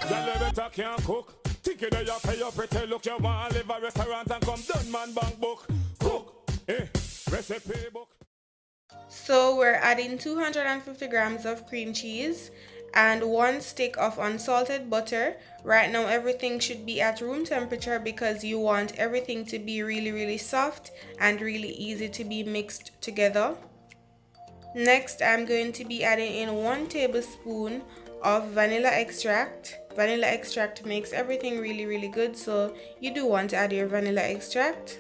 Y'all better can't cook. Ticket that you pay your pretty look. You want to live a restaurant and come done man bank book. Cook, recipe book. So we're adding 250 grams of cream cheese and 1 stick of unsalted butter. Right now everything should be at room temperature because you want everything to be really soft and really easy to be mixed together. Next, I'm going to be adding in 1 tablespoon of vanilla extract. Vanilla extract makes everything really good, so you do want to add your vanilla extract.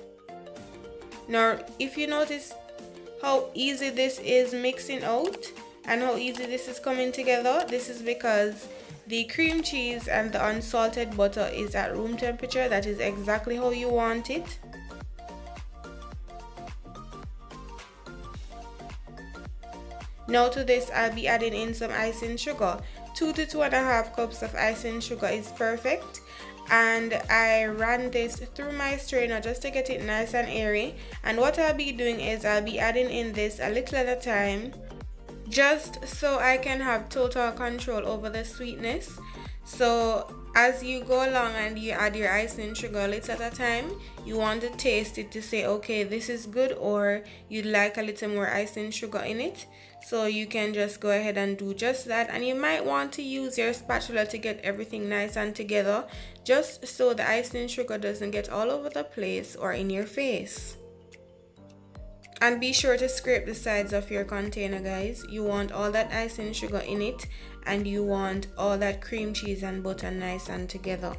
Now, if you notice how easy this is mixing out and how easy this is coming together, this is because the cream cheese and the unsalted butter is at room temperature. That is exactly how you want it. Now to this, I'll be adding in some icing sugar. 2 to 2.5 cups of icing sugar is perfect. And I ran this through my strainer just to get it nice and airy. And what I'll be doing is I'll be adding in this a little at a time, just so I can have total control over the sweetness. So as you go along and you add your icing sugar a little at a time, you want to taste it to say, okay, this is good, or you'd like a little more icing sugar in it. So you can just go ahead and do just that. And you might want to use your spatula to get everything nice and together, just so the icing sugar doesn't get all over the place or in your face. And be sure to scrape the sides of your container, guys. You want all that icing sugar in it, and you want all that cream cheese and butter nice and together.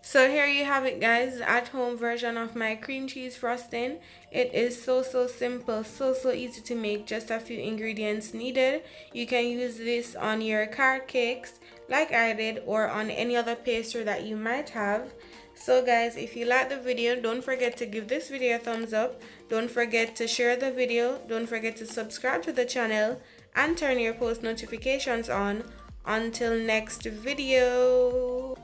So here you have it, guys, the at-home version of my cream cheese frosting. It is so simple, so easy to make, just a few ingredients needed. You can use this on your carrot cakes like I did, or on any other pastry that you might have. So guys, if you like the video, don't forget to give this video a thumbs up. Don't forget to share the video. Don't forget to subscribe to the channel and turn your post notifications on. Until next video.